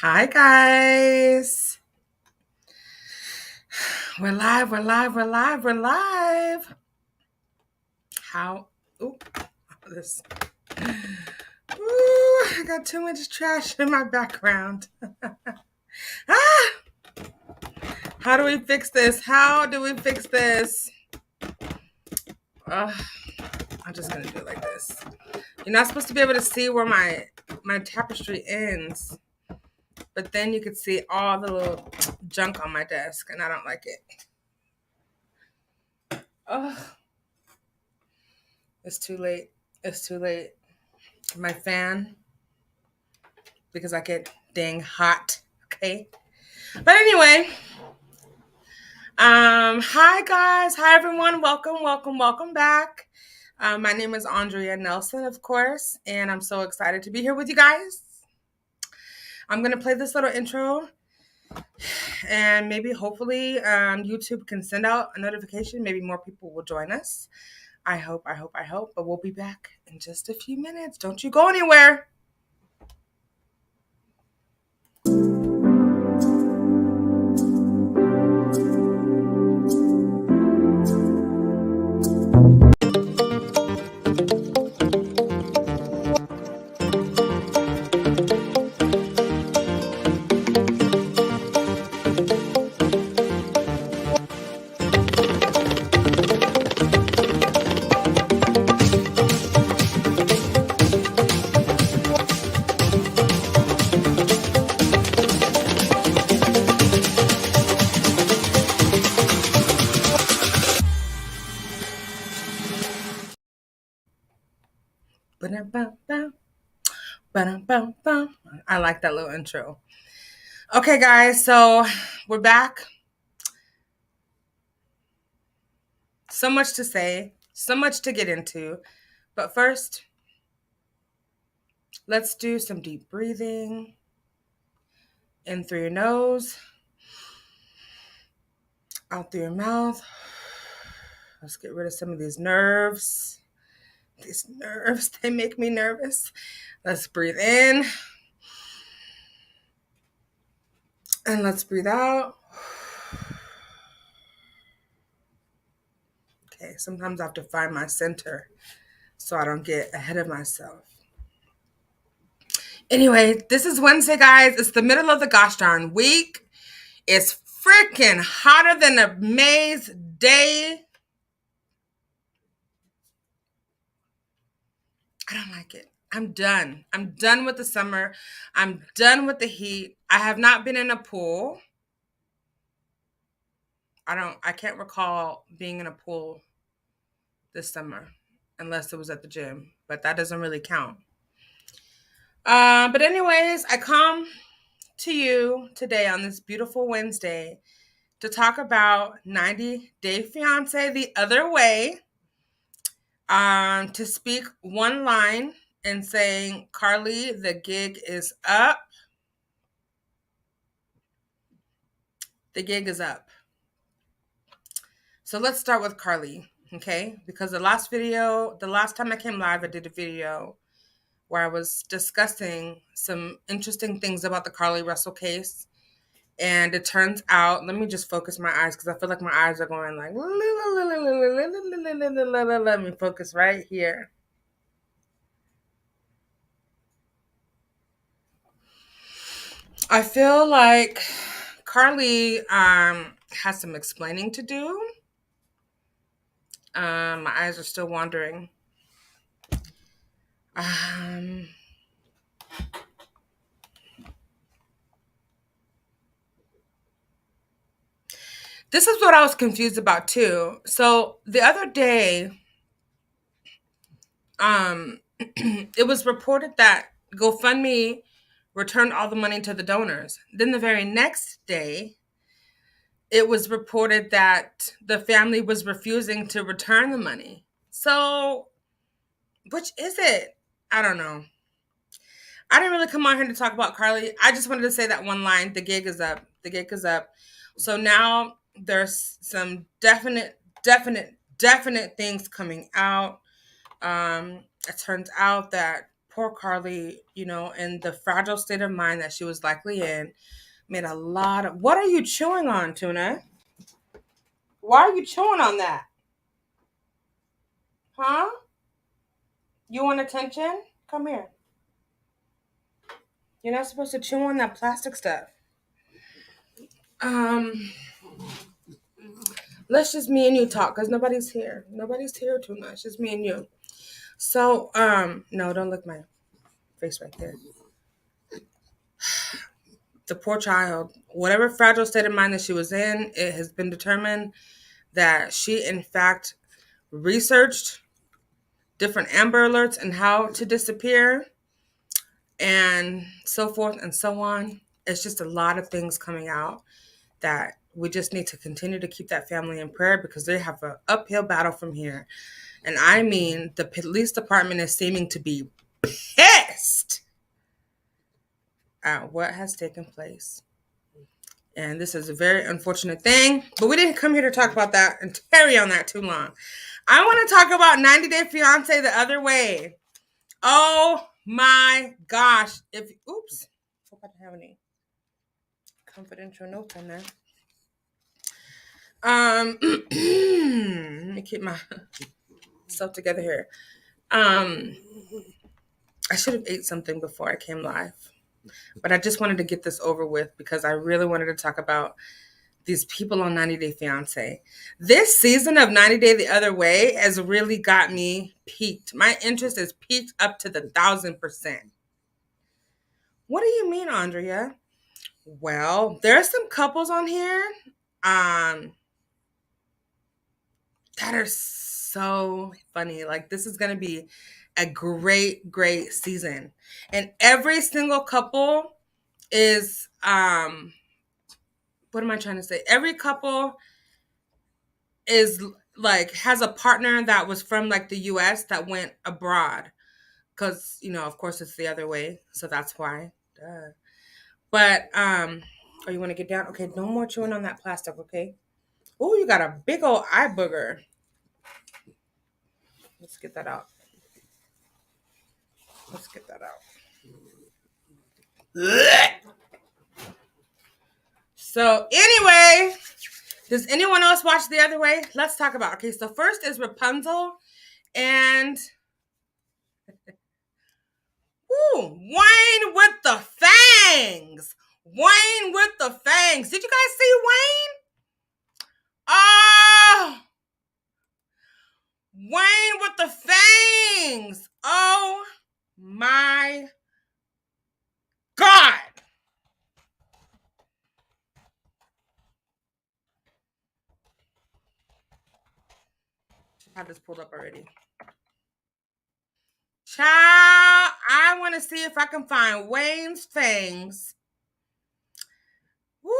Hi, guys. We're live, we're live, we're live, we're live. How? Ooh, this. Ooh, I got too much trash in my background. Ah! How do we fix this? How do we fix this? I'm just gonna do it like this. You're not supposed to be able to see where my tapestry ends, but then you could see all the little junk on my desk, and I don't like it. Oh, it's too late. It's too late. My fan, because I get dang hot. Okay. But anyway, hi guys, hi everyone. Welcome back. My name is Andrea Nelson, of course, and I'm so excited to be here with you guys. I'm gonna play this little intro, and maybe hopefully YouTube can send out a notification. Maybe more people will join us. I hope. But we'll be back in just a few minutes. Don't you go anywhere. I like that little intro. Okay, guys, so we're back. So much to say, so much to get into. But first, let's do some deep breathing. In through your nose, out through your mouth. Let's get rid of some of these nerves. These nerves, they make me nervous. Let's breathe in. And let's breathe out. Okay, sometimes I have to find my center so I don't get ahead of myself. Anyway, this is Wednesday, guys. It's the middle of the gosh darn week. It's freaking hotter than a May's day. I don't like it. I'm done. I'm done with the summer. I'm done with the heat. I have not been in a pool. I can't recall being in a pool this summer unless it was at the gym, but that doesn't really count. But anyways, I come to you today on this beautiful Wednesday to talk about 90 Day Fiancé the other way. To speak one line and saying, Carlee, the gig is up. The gig is up. So let's start with Carlee, okay? Because the last time I came live, I did a video where I was discussing some interesting things about the Carlee Russell case. And it turns out, let me just focus my eyes because I feel like my eyes are going like, let me focus right here. I feel like Carlee has some explaining to do. My eyes are still wandering. This is what I was confused about too. So the other day, it was reported that GoFundMe returned all the money to the donors. Then the very next day, it was reported that the family was refusing to return the money. So, which is it? I don't know. I didn't really come on here to talk about Carlee. I just wanted to say that one line, the gig is up. The gig is up. So now there's some definite things coming out. It turns out that poor Carlee, in the fragile state of mind that she was likely in, made a lot of. What are you chewing on, Tuna? Why are you chewing on that? Huh? You want attention? Come here. You're not supposed to chew on that plastic stuff. Um, let's just me and you talk because nobody's here. Nobody's here, Tuna. It's just me and you. So, no, don't lick my face right there. The poor child, whatever fragile state of mind that she was in, it has been determined that she, in fact, researched different Amber Alerts and how to disappear and so forth and so on. It's just a lot of things coming out that we just need to continue to keep that family in prayer because they have an uphill battle from here. And I mean, the police department is seeming to be pissed at what has taken place. And this is a very unfortunate thing, but we didn't come here to talk about that and tarry on that too long. I want to talk about 90 Day Fiancé the other way. Oh my gosh. Oops. Hope I don't have any confidential notes in there. Let me keep myself together here. I should have ate something before I came live, but I just wanted to get this over with because I really wanted to talk about these people on 90 Day Fiancé. This season of 90 Day the Other Way has really got me peaked. My interest is peaked up to the 1,000%. What do you mean, Andrea? Well, there are some couples on here that are so funny. Like, this is going to be a great, great season. And every single couple is, what am I trying to say? Every couple is like, has a partner that was from like the US that went abroad. Because, of course it's the other way. So that's why. Duh. But, oh, you want to get down? Okay, no more chewing on that plastic, okay? Oh, you got a big old eye booger. Let's get that out. Let's get that out. So anyway, does anyone else watch The Other Way? Let's talk about it. Okay, so first is Rapunzel and Wayne with the fangs. Wayne with the fangs. Did you guys see Wayne? Oh, Wayne with the fangs. Oh my God. I have this pulled up already. Child, I want to see if I can find Wayne's fangs. Woo!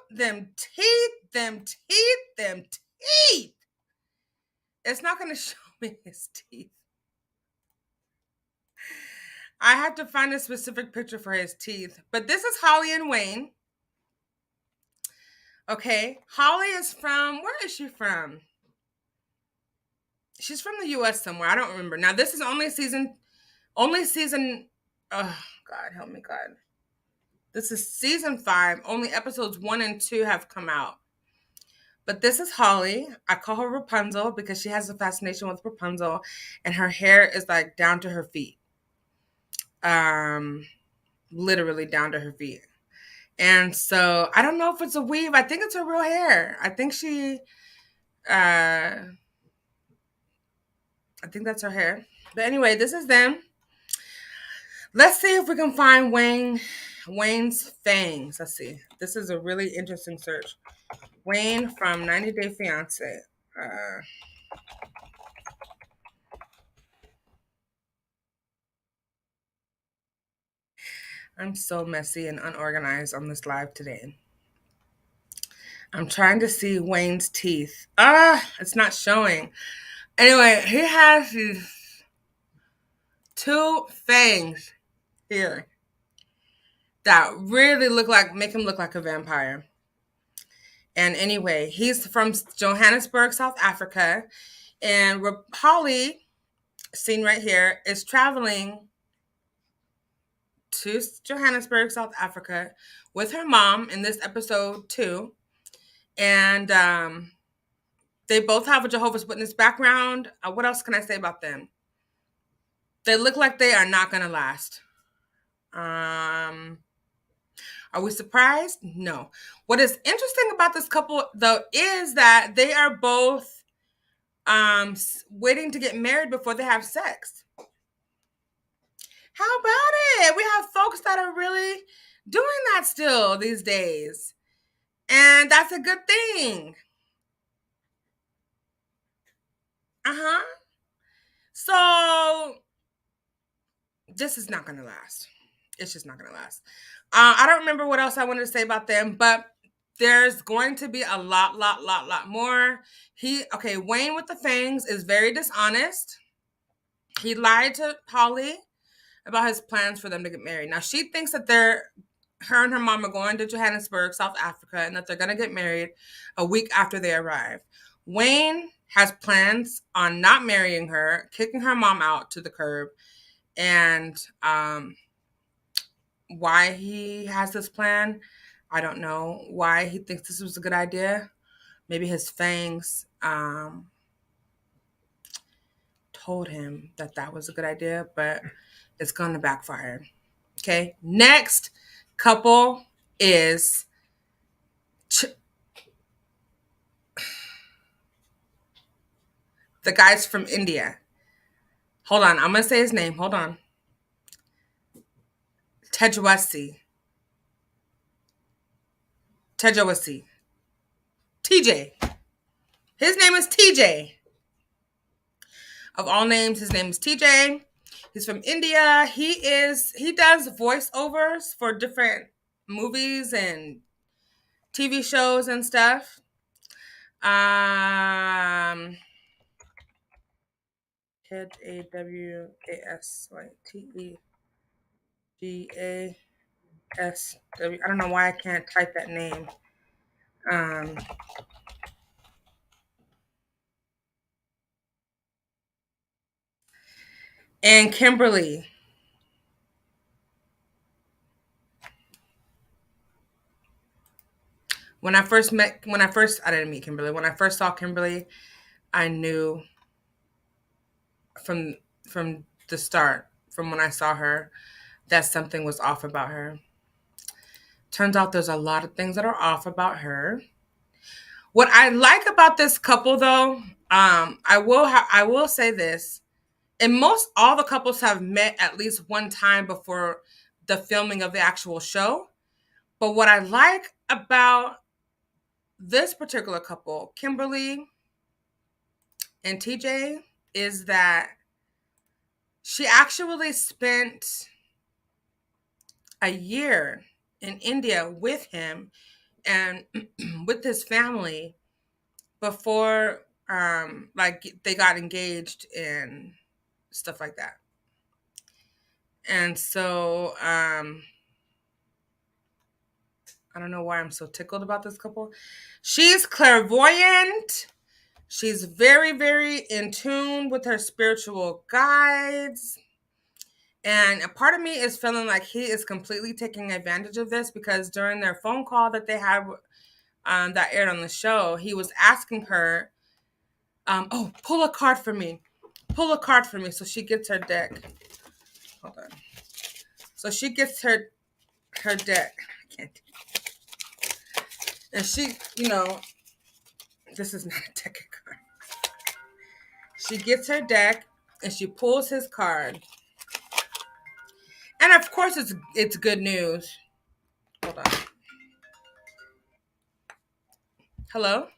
Them teeth, them teeth, them teeth. It's not going to show me his teeth. I have to find a specific picture for his teeth. But this is Holly and Wayne. Okay. Holly is from, where is she from? She's from the US somewhere. I don't remember. Now, this is only season, oh, God, help me, God. This is season 5. Only episodes 1 and 2 have come out. But this is Holly. I call her Rapunzel because she has a fascination with Rapunzel. And her hair is like down to her feet. Literally down to her feet. And so I don't know if it's a weave. I think it's her real hair. I think that's her hair. But anyway, this is them. Let's see if we can find Wayne's fangs. Let's see. This is a really interesting search. Wayne from 90 Day Fiancé. I'm so messy and unorganized on this live today. I'm trying to see Wayne's teeth. It's not showing. Anyway, he has these 2 fangs here that really make him look like a vampire. And anyway, he's from Johannesburg, South Africa. And Holly scene right here, is traveling to Johannesburg, South Africa, with her mom in this episode too, and they both have a Jehovah's Witness background. What else can I say about them? They look like they are not gonna last. Um, are we surprised? No. What is interesting about this couple, though, is that they are both waiting to get married before they have sex. How about it? We have folks that are really doing that still these days. And that's a good thing. Uh-huh. So this is not gonna last. It's just not gonna last. I don't remember what else I wanted to say about them, but there's going to be a lot more. Wayne with the fangs is very dishonest. He lied to Holly about his plans for them to get married. Now she thinks that her and her mom are going to Johannesburg, South Africa, and that they're gonna get married a week after they arrive. Wayne has plans on not marrying her, kicking her mom out to the curb, and why he has this plan, I don't know. Why he thinks this was a good idea. Maybe his fangs told him that that was a good idea, but it's going to backfire. Okay. Next couple is the guy's from India. Hold on. I'm going to say his name. Hold on. Tejawasi. Tejawasi. TJ. His name is TJ. Of all names, his name is TJ. He's from India. He does voiceovers for different movies and TV shows and stuff. Tejawasy. I don't know why I can't type that name. Um, and Kimberly. I didn't meet Kimberly. When I first saw Kimberly, I knew from the start, from when I saw her, that something was off about her. Turns out there's a lot of things that are off about her. What I like about this couple, though, I will say this, and most all the couples have met at least one time before the filming of the actual show. But what I like about this particular couple, Kimberly and TJ, is that she actually spent a year in India with him and with his family before like they got engaged and stuff like that. And so I don't know why I'm so tickled about this couple. She's clairvoyant. She's very, very in tune with her spiritual guides. And a part of me is feeling like he is completely taking advantage of this, because during their phone call that they had that aired on the show, he was asking her, pull a card for me. Pull a card for me. So she gets her deck. Hold on. So she gets her deck. I can't. And she, this is not a deck of cards. She gets her deck and she pulls his card. And of course it's good news. Hold on. Hello?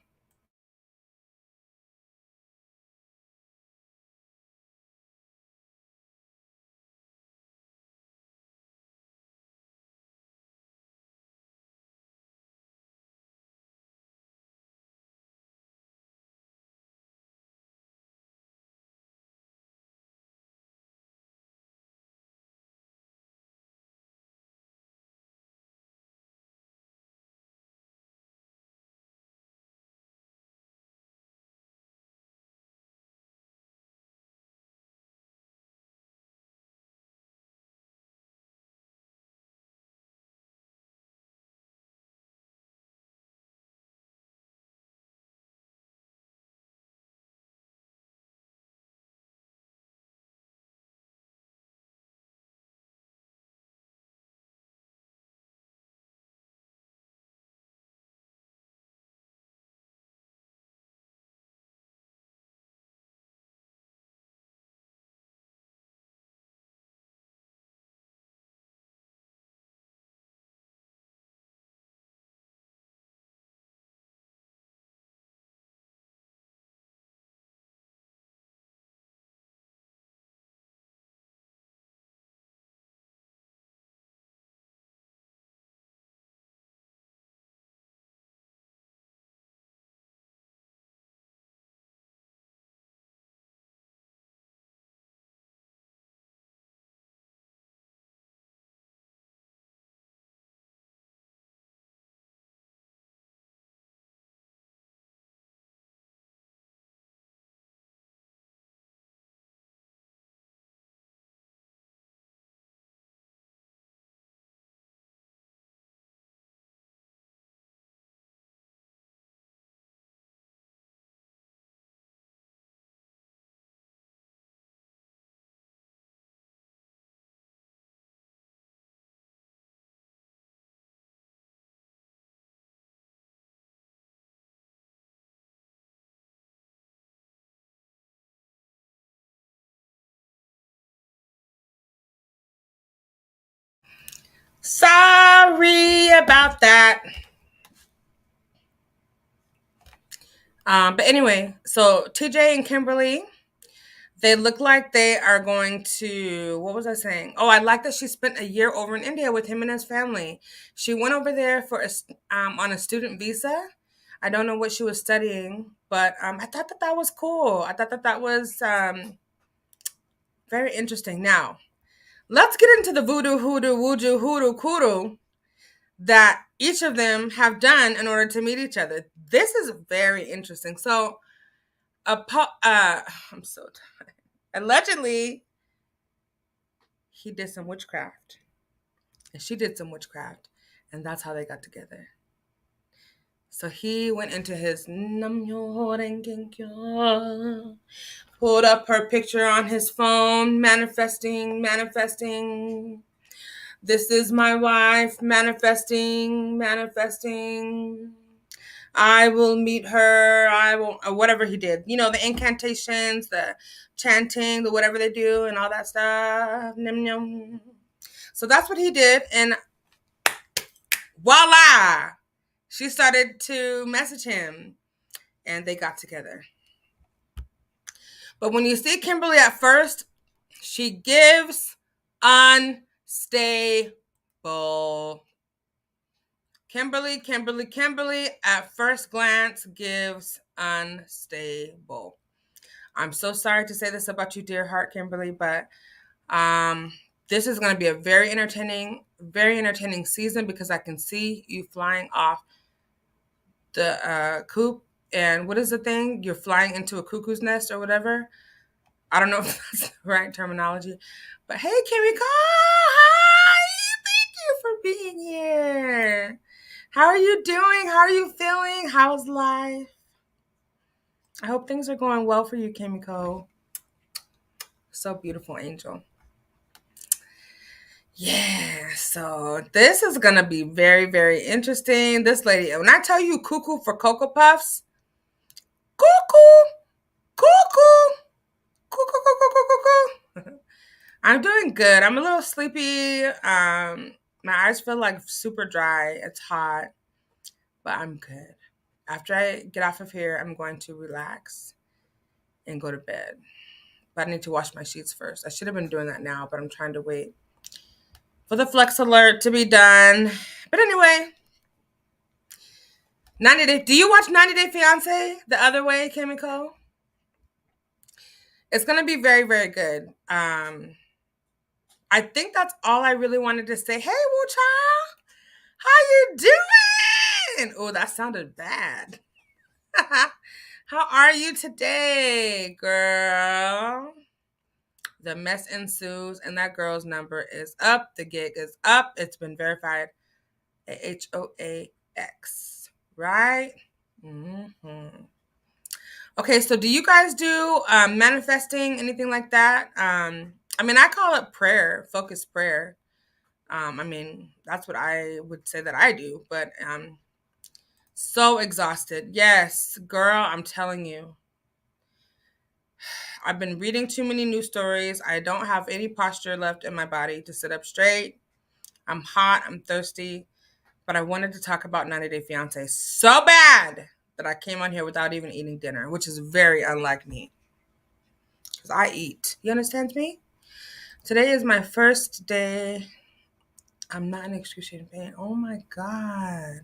Sorry about that. But anyway, so TJ and Kimberly, they look like they are going to, what was I saying? Oh, I like that she spent a year over in India with him and his family. She went over there for on a student visa. I don't know what she was studying, but I thought that that was cool. I thought that that was very interesting. Now, let's get into the voodoo, hoodoo, woodoo, hoodoo, kudu that each of them have done in order to meet each other. This is very interesting. So, I'm so tired. Allegedly, he did some witchcraft, and she did some witchcraft, and that's how they got together. So he went into his pulled up her picture on his phone, manifesting. This is my wife, manifesting. I will meet her. I will, or whatever he did. You know, the incantations, the chanting, the whatever they do, and all that stuff. So that's what he did. And voila, she started to message him and they got together. But when you see Kimberly at first, she gives unstable. Kimberly at first glance gives unstable. I'm so sorry to say this about you, dear heart, Kimberly, but this is going to be a very entertaining season because I can see you flying off the coop. And what is the thing? You're flying into a cuckoo's nest or whatever. I don't know if that's the right terminology. But hey, Kimiko, hi! Thank you for being here. How are you doing? How are you feeling? How's life? I hope things are going well for you, Kimiko. So beautiful, angel. Yeah, so this is going to be very, very interesting. This lady, when I tell you cuckoo for Cocoa Puffs, cuckoo, cuckoo, cuckoo, cuckoo, cuckoo, cuckoo. I'm doing good. I'm a little sleepy. My eyes feel like super dry. It's hot, but I'm good. After I get off of here, I'm going to relax and go to bed. But I need to wash my sheets first. I should have been doing that now, but I'm trying to wait for the flex alert to be done. But anyway, 90 Day. Do you watch 90 Day Fiancé the other way, Kimiko? It's going to be very, very good. I think that's all I really wanted to say. Hey, Woo Child, how you doing? Oh, that sounded bad. How are you today, girl? The mess ensues, and that girl's number is up. The gig is up. It's been verified. HOAX, right? Mm-hmm. Okay, so do you guys do manifesting, anything like that? I mean, I call it prayer, focused prayer. I mean, that's what I would say that I do, but so exhausted. Yes, girl, I'm telling you. I've been reading too many news stories. I don't have any posture left in my body to sit up straight. I'm hot, I'm thirsty, but I wanted to talk about 90 Day Fiancé so bad that I came on here without even eating dinner, which is very unlike me. Because I eat. You understand me? Today is my first day. I'm not in excruciating pain. Oh my God.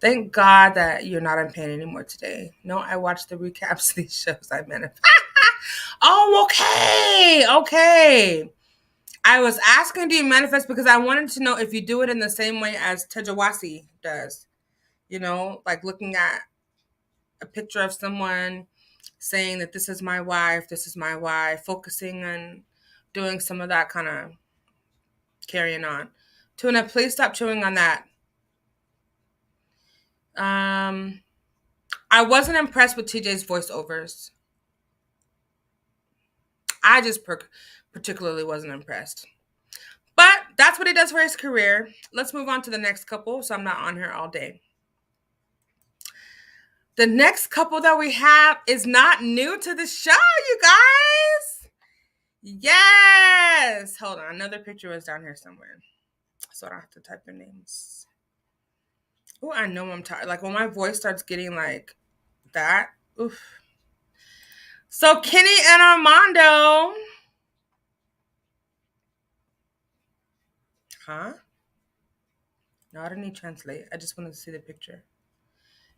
Thank God that you're not in pain anymore today. No, I watched the recaps of these shows I manifest. Oh, okay. Okay. I was asking, do you manifest? Because I wanted to know if you do it in the same way as Tajawasi does. You know, like looking at a picture of someone saying that this is my wife, focusing on doing some of that kind of carrying on. Tuna, please stop chewing on that. I wasn't impressed with TJ's voiceovers. I just particularly wasn't impressed. But that's what he does for his career. Let's move on to the next couple so I'm not on here all day. The next couple that we have is not new to the show, you guys. Yes. Hold on. Another picture was down here somewhere. so I don't have to type their names. Oh, I know I'm tired. Like when my voice starts getting like that. Oof. So Kenny and Armando. Huh? No, I don't need to translate. I just wanted to see the picture.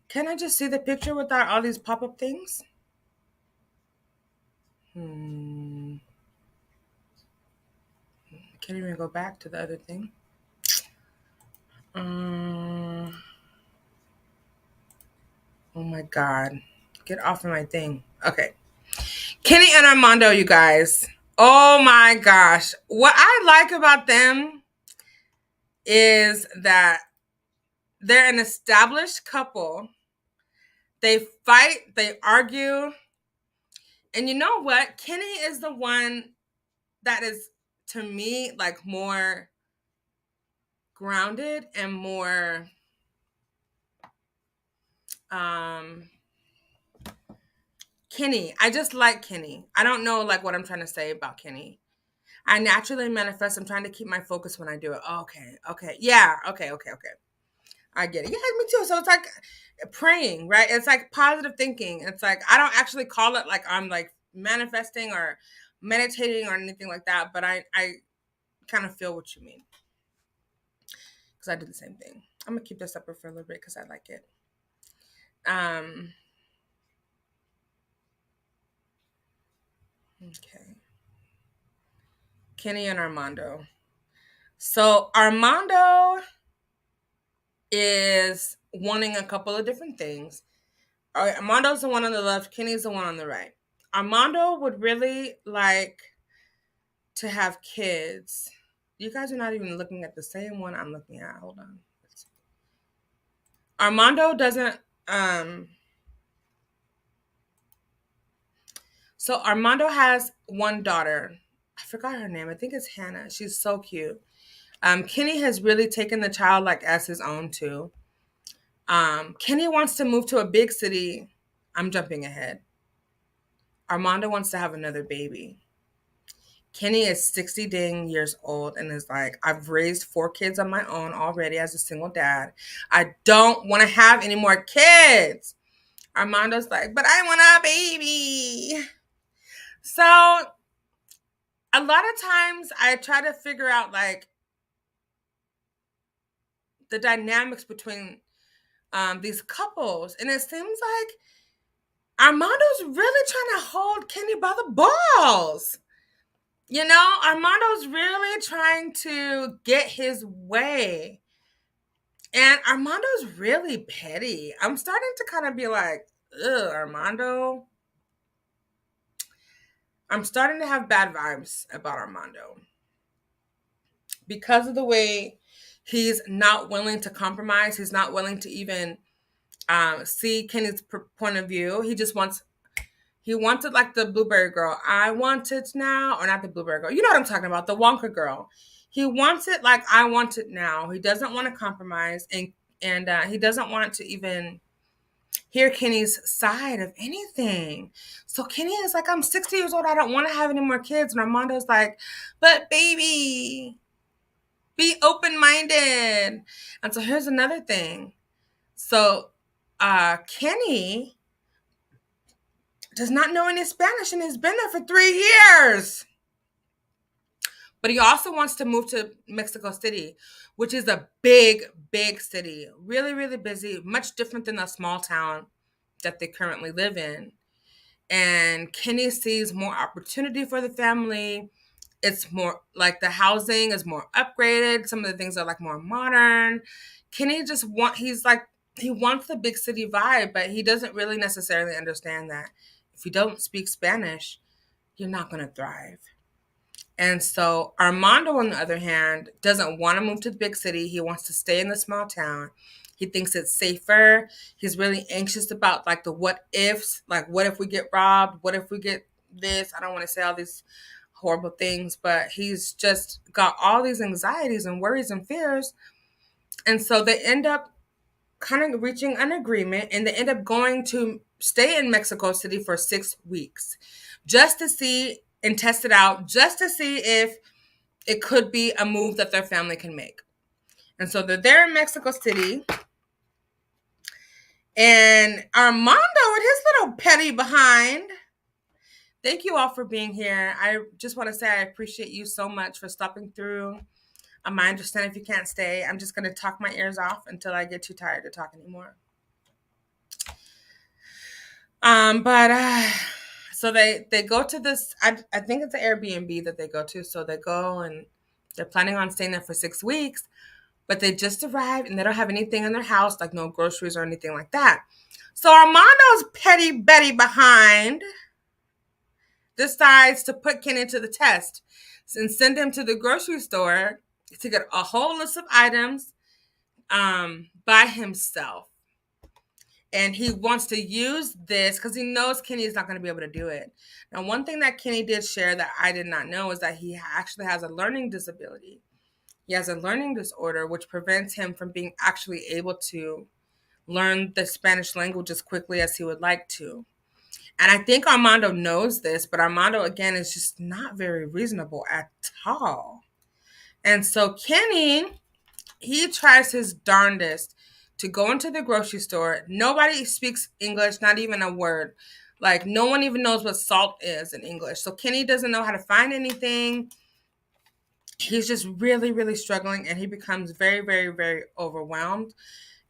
Can I just see the picture without all these pop-up things? Can't even go back to the other thing. Oh my God. Get off of my thing. Okay. Kenny and Armando, you guys. Oh my gosh. What I like about them is that they're an established couple. They fight, they argue. And you know what? Kenny is the one that is, to me, like more grounded and more Kenny. I just like Kenny. I don't know like what I'm trying to say about Kenny. I naturally manifest. I'm trying to keep my focus when I do it. Okay. Yeah. Okay. I get it. Yeah, me too. So it's like praying, right? It's like positive thinking. It's like I don't actually call it like I'm like manifesting or meditating or anything like that, but I kind of feel what you mean. Because I did the same thing. I'm gonna keep this up for a little bit because I like it. Okay. Kenny and Armando. So Armando is wanting a couple of different things. All right, Armando's the one on the left, Kenny's the one on the right. Armando would really like to have kids. You guys are not even looking at the same one I'm looking at. Hold on. Armando doesn't so Armando has one daughter. I forgot her name. I think it's Hannah. She's so cute. Kenny has really taken the child like as his own too. Kenny wants to move to a big city. I'm jumping ahead. Armando wants to have another baby. Kenny is 60 dang years old and is like, I've raised 4 kids on my own already as a single dad. I don't want to have any more kids. Armando's like, but I want a baby. So a lot of times I try to figure out like the dynamics between these couples. And it seems like Armando's really trying to hold Kenny by the balls. You know, Armando's really trying to get his way. And Armando's really petty. I'm starting to kind of be like, ugh, Armando. I'm starting to have bad vibes about Armando. Because of the way he's not willing to compromise. He's not willing to even see Kenny's point of view. He wanted like the Blueberry Girl. I want it now. Or not the Blueberry Girl. You know what I'm talking about. The Wonka Girl. He wants it like I want it now. He doesn't want to compromise. And he doesn't want to even hear Kenny's side of anything. So Kenny is like, I'm 60 years old. I don't want to have any more kids. And Armando's like, but baby, be open-minded. And so here's another thing. So Kenny does not know any Spanish and he's been there for 3 years. But he also wants to move to Mexico City, which is a big, big city. Really, really busy. Much different than the small town that they currently live in. And Kenny sees more opportunity for the family. It's more like the housing is more upgraded. Some of the things are like more modern. Kenny he wants the big city vibe, but he doesn't really necessarily understand that if you don't speak Spanish, you're not going to thrive. And so Armando, on the other hand, doesn't want to move to the big city. He wants to stay in the small town. He thinks it's safer. He's really anxious about like the what ifs, like what if we get robbed? What if we get this? I don't want to say all these horrible things, but he's just got all these anxieties and worries and fears. And so they end up kind of reaching an agreement and they end up going to stay in Mexico City for 6 weeks just to see and test it out, just to see if it could be a move that their family can make. And so they're there in Mexico City. And Armando with his little petty behind. Thank you all for being here. I just want to say I appreciate you so much for stopping through. I understand if you can't stay. I'm just going to talk my ears off until I get too tired to talk anymore. But so they go to this. I think it's an Airbnb that they go to. So they go and they're planning on staying there for 6 weeks, but they just arrived and they don't have anything in their house, like no groceries or anything like that. So Armando's petty Betty behind decides to put Kenny to the test and send him to the grocery store to get a whole list of items by himself. And he wants to use this because he knows Kenny is not going to be able to do it. Now, one thing that Kenny did share that I did not know is that he actually has a learning disability. He has a learning disorder, which prevents him from being actually able to learn the Spanish language as quickly as he would like to. And I think Armando knows this, but Armando, again, is just not very reasonable at all. And so Kenny, he tries his darndest to go into the grocery store. Nobody speaks English, not even a word. Like, no one even knows what salt is in English. So Kenny doesn't know how to find anything. He's just really, really struggling, and he becomes very, very, very overwhelmed.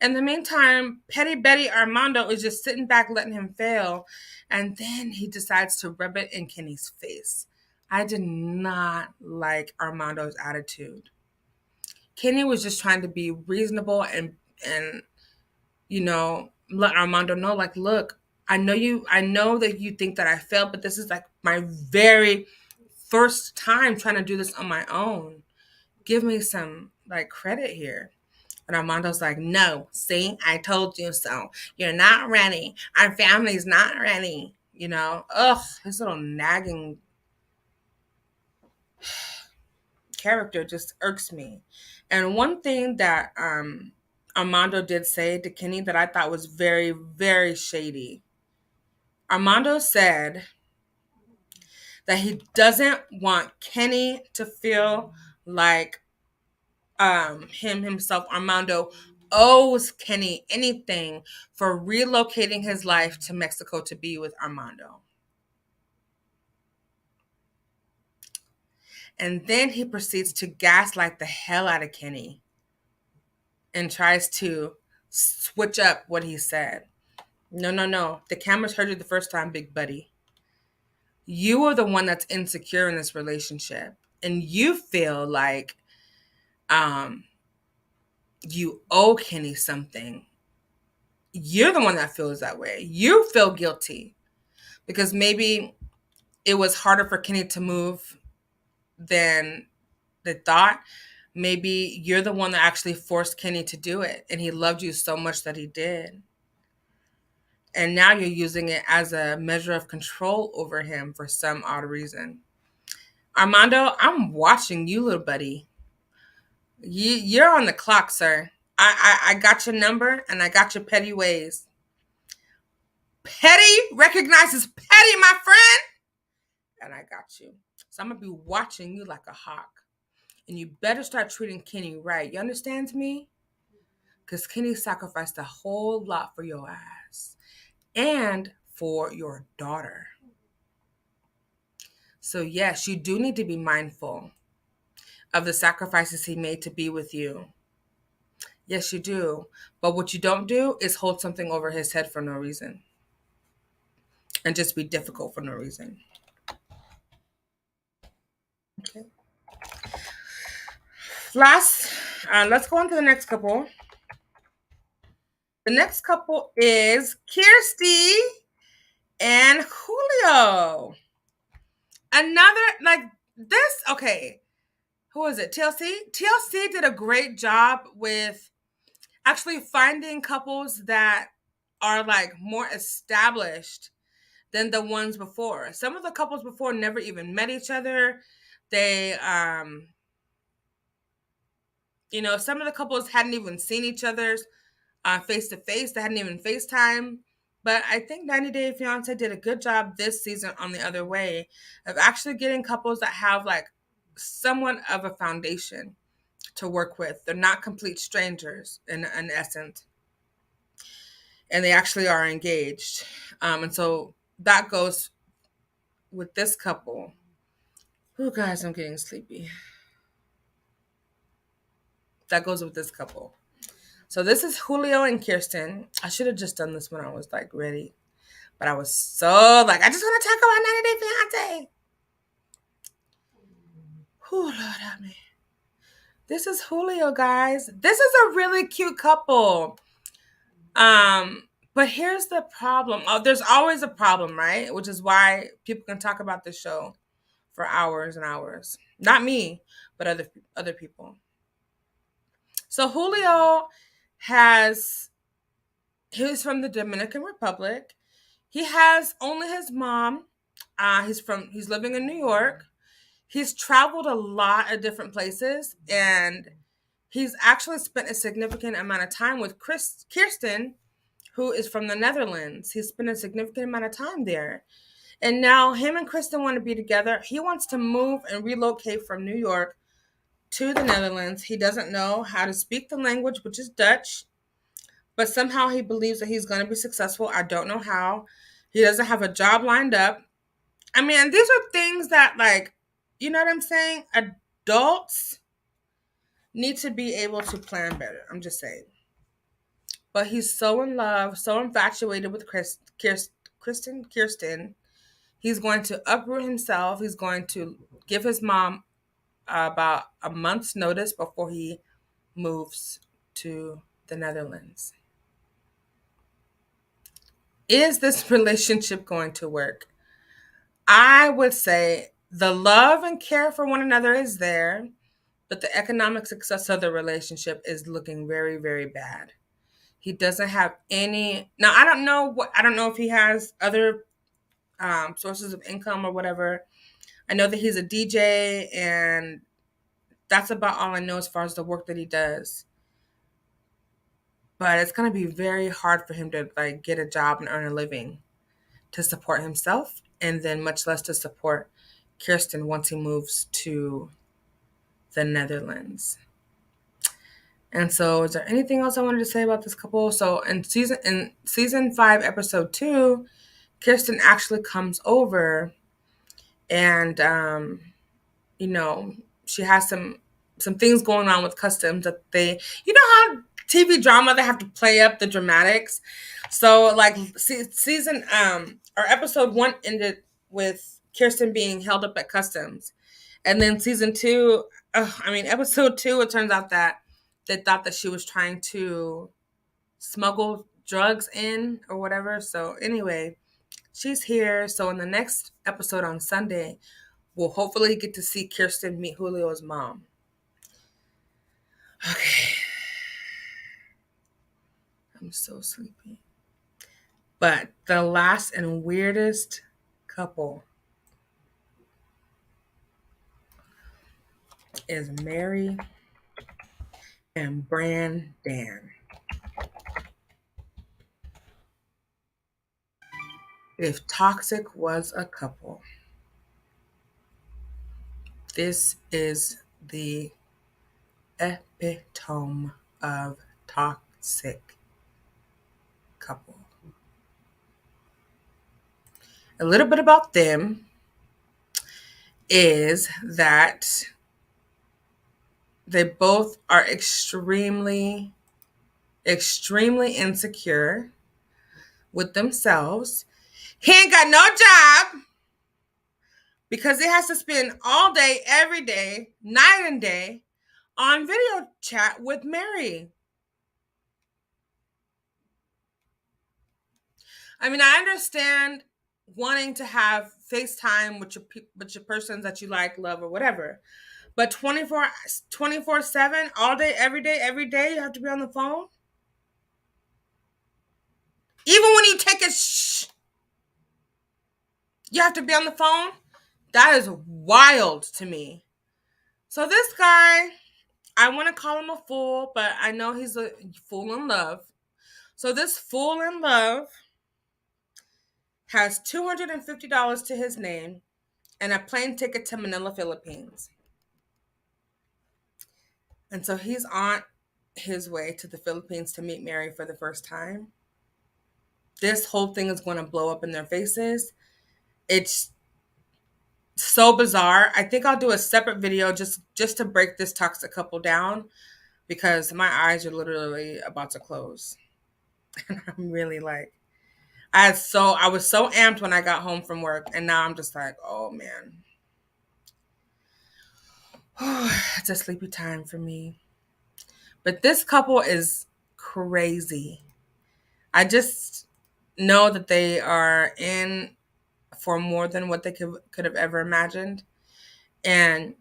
In the meantime, Petty Betty Armando is just sitting back, letting him fail. And then he decides to rub it in Kenny's face. I did not like Armando's attitude. Kenny was just trying to be reasonable and let Armando know, like, look, I know that you think that I failed, but this is like my very first time trying to do this on my own. Give me some like credit here. And Armando's like, no, see, I told you so. You're not ready. Our family's not ready. His little nagging character just irks me. And one thing that Armando did say to Kenny that I thought was very, very shady. Armando said that he doesn't want Kenny to feel like himself, Armando, owes Kenny anything for relocating his life to Mexico to be with Armando. And then he proceeds to gaslight the hell out of Kenny and tries to switch up what he said. No. The cameras heard you the first time, big buddy. You are the one that's insecure in this relationship. And you feel like you owe Kenny something. You're the one that feels that way. You feel guilty because maybe it was harder for Kenny to move than they thought. Maybe you're the one that actually forced Kenny to do it, and he loved you so much that he did. And now you're using it as a measure of control over him for some odd reason. Armando, I'm watching you, little buddy. You're on the clock, sir. I got your number, and I got your petty ways. Petty recognizes petty, my friend. And I got you. So I'm going to be watching you like a hawk. And you better start treating Kenny right. You understand me? Because Kenny sacrificed a whole lot for your ass. And for your daughter. So yes, you do need to be mindful of the sacrifices he made to be with you. Yes, you do. But what you don't do is hold something over his head for no reason. And just be difficult for no reason. Okay. Let's go on to the next couple. The next couple is Kirsty and Julio. Another, okay. Who is it? TLC? TLC did a great job with actually finding couples that are more established than the ones before. Some of the couples before never even met each other. They, some of the couples hadn't even seen each other's face to face. They hadn't even FaceTime. But I think 90 Day Fiancé did a good job this season on the other way of actually getting couples that have somewhat of a foundation. to work with. They're not complete strangers in essence, and they actually are engaged. And so that goes with this couple. Oh, guys, I'm getting sleepy. That goes with this couple. So this is Julio and Kirsten. I should have just done this when I was like ready, but I was so like, I just want to talk about 90 Day Fiance. Oh, Lord help me. This is Julio, guys. This is a really cute couple. But here's the problem. Oh, there's always a problem, right? Which is why people can talk about this show for hours and hours. Not me, but other people. So Julio has he's from the Dominican Republic. He has only his mom. He's living in New York. He's traveled a lot of different places, and he's actually spent a significant amount of time with Kirsten, who is from the Netherlands. He's spent a significant amount of time there. And now him and Kristen want to be together. He wants to move and relocate from New York to the Netherlands. He doesn't know how to speak the language, which is Dutch, but somehow he believes that he's going to be successful. I don't know how. He doesn't have a job lined up. I mean, these are things that, like, you know what I'm saying? Adults need to be able to plan better. I'm just saying. But he's so in love, so infatuated with Kirsten. He's going to uproot himself. He's going to give his mom about a month's notice before he moves to the Netherlands. Is this relationship going to work? I would say the love and care for one another is there, but the economic success of the relationship is looking very, very bad. He doesn't have any. Now, I don't know if he has other sources of income or whatever. I know that he's a DJ, and that's about all I know as far as the work that he does. But it's going to be very hard for him to like get a job and earn a living to support himself, and then much less to support Kirsten once he moves to the Netherlands. And so, is there anything else I wanted to say about this couple? So, in season 5, episode 2, Kirsten actually comes over, and you know, she has some things going on with customs that they, you know how TV drama, they have to play up the dramatics. So like season or episode 1 ended with Kirsten being held up at customs, and then season 2, episode 2, it turns out that they thought that she was trying to smuggle drugs in or whatever. So anyway, she's here. So in the next episode on Sunday, we'll hopefully get to see Kirsten meet Julio's mom. Okay. I'm so sleepy. But the last and weirdest couple is Mary and Brandon. If toxic was a couple, this is the epitome of toxic couple. A little bit about them is that they both are extremely, extremely insecure with themselves. He ain't got no job because he has to spend all day, every day, night and day on video chat with Mary. I mean, I understand wanting to have FaceTime with your persons that you like, love, or whatever. But 24/7, all day, every day, you have to be on the phone. Even when you take a you have to be on the phone. That is wild to me. So this guy, I want to call him a fool, but I know he's a fool in love. So this fool in love has $250 to his name and a plane ticket to Manila, Philippines. And so he's on his way to the Philippines to meet Mary for the first time. This whole thing is going to blow up in their faces. It's so bizarre. I think I'll do a separate video just to break this toxic couple down, because my eyes are literally about to close. And I'm really like, I was so amped when I got home from work, and now I'm just like, oh man. It's a sleepy time for me. But this couple is crazy. I just know that they are in for more than what they could have ever imagined. And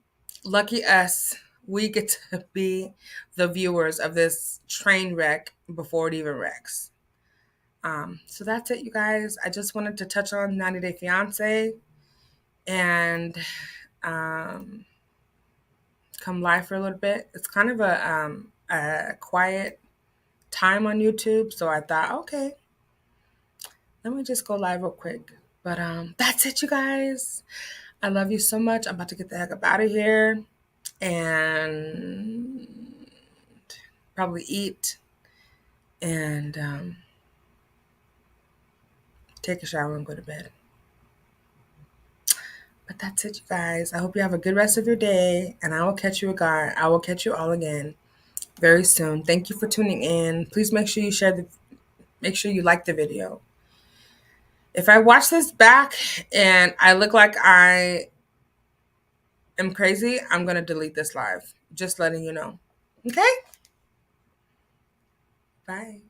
lucky us, we get to be the viewers of this train wreck before it even wrecks. So that's it, you guys. I just wanted to touch on 90 Day Fiancé and come live for a little bit. It's kind of a quiet time on YouTube, so I thought, okay, let me just go live real quick. But that's it, you guys. I love you so much. I'm about to get the heck up out of here and probably eat and take a shower and go to bed. But that's it, you guys. I hope you have a good rest of your day, and I will catch you again. I will catch you all again very soon. Thank you for tuning in. Please make sure you make sure you like the video. If I watch this back and I look like I am crazy, I'm going to delete this live. Just letting you know. Okay? Bye.